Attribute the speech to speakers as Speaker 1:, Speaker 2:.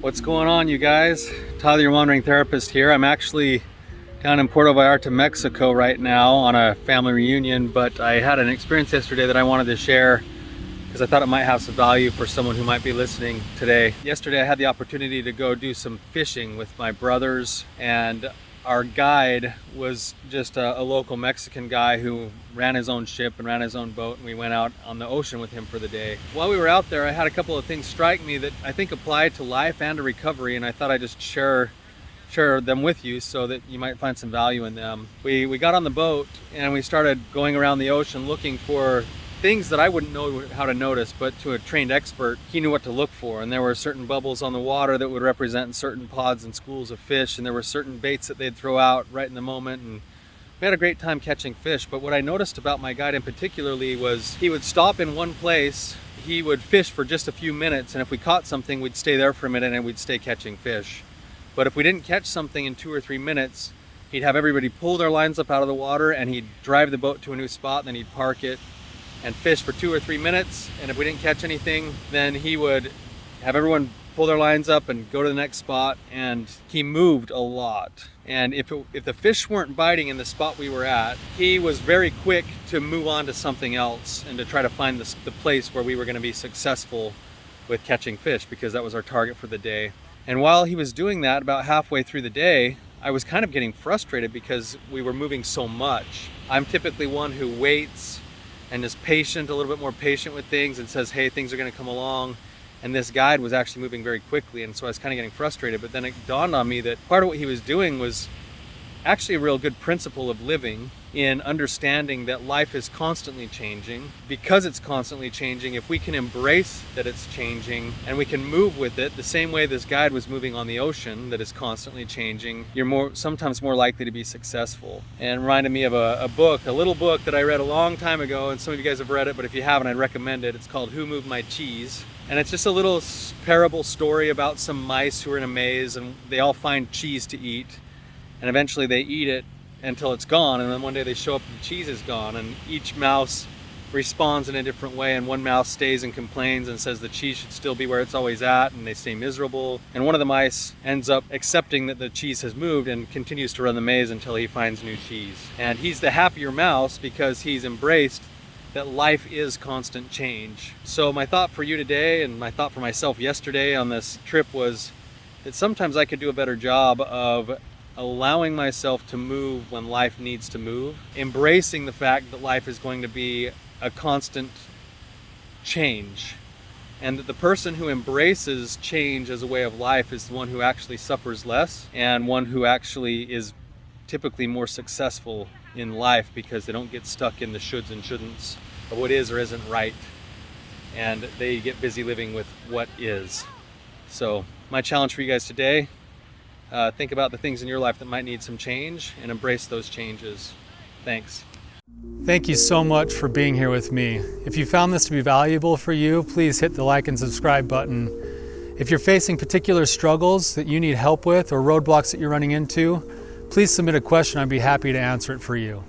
Speaker 1: What's going on, you guys? Tyler, your wandering therapist here. I'm actually down in Puerto Vallarta, Mexico right now on a family reunion, but I had an experience yesterday that I wanted to share because I thought it might have some value for someone who might be listening today. Yesterday I had the opportunity to go do some fishing with my brothers, and our guide was just a local Mexican guy who ran his own ship and ran his own boat, and we went out on the ocean with him for the day. While we were out there, I had a couple of things strike me that I think apply to life and to recovery, and I thought I'd just share them with you so that you might find some value in them. We got on the boat and we started going around the ocean looking for things that I wouldn't know how to notice, but to a trained expert, he knew what to look for. And there were certain bubbles on the water that would represent certain pods and schools of fish, and there were certain baits that they'd throw out right in the moment, and we had a great time catching fish. But what I noticed about my guide in particularly was he would stop in one place, he would fish for just a few minutes, and if we caught something, we'd stay there for a minute and we'd stay catching fish. But if we didn't catch something in 2 or 3 minutes, he'd have everybody pull their lines up out of the water, and he'd drive the boat to a new spot, and then he'd park it and fish for 2 or 3 minutes. And if we didn't catch anything, then he would have everyone pull their lines up and go to the next spot. And he moved a lot. And if the fish weren't biting in the spot we were at, he was very quick to move on to something else and to try to find the place where we were going to be successful with catching fish, because that was our target for the day. And while he was doing that, about halfway through the day, I was kind of getting frustrated because we were moving so much. I'm typically one who waits and is patient, a little bit more patient with things, and says, hey, things are gonna come along. And this guide was actually moving very quickly, and so I was kind of getting frustrated. But then it dawned on me that part of what he was doing was actually a real good principle of living, in understanding that life is constantly changing. Because it's constantly changing, if we can embrace that it's changing and we can move with it the same way this guide was moving on the ocean that is constantly changing, you're sometimes more likely to be successful. And it reminded me of a little book that I read a long time ago, and some of you guys have read it, but if you haven't, I'd recommend it. It's called Who Moved My Cheese? And it's just a little parable story about some mice who are in a maze, and they all find cheese to eat, and eventually they eat it until it's gone, and then one day they show up and the cheese is gone, and each mouse responds in a different way, and one mouse stays and complains and says the cheese should still be where it's always at, and they stay miserable. And one of the mice ends up accepting that the cheese has moved and continues to run the maze until he finds new cheese. And he's the happier mouse because he's embraced that life is constant change. So my thought for you today, and my thought for myself yesterday on this trip, was that sometimes I could do a better job of allowing myself to move when life needs to move, embracing the fact that life is going to be a constant change, and that the person who embraces change as a way of life is the one who actually suffers less, and one who actually is typically more successful in life, because they don't get stuck in the shoulds and shouldn'ts of what is or isn't right, and they get busy living with what is. So my challenge for you guys today, think about the things in your life that might need some change and embrace those changes. Thanks.
Speaker 2: Thank you so much for being here with me. If you found this to be valuable for you, please hit the like and subscribe button. If you're facing particular struggles that you need help with, or roadblocks that you're running into, please submit a question. I'd be happy to answer it for you.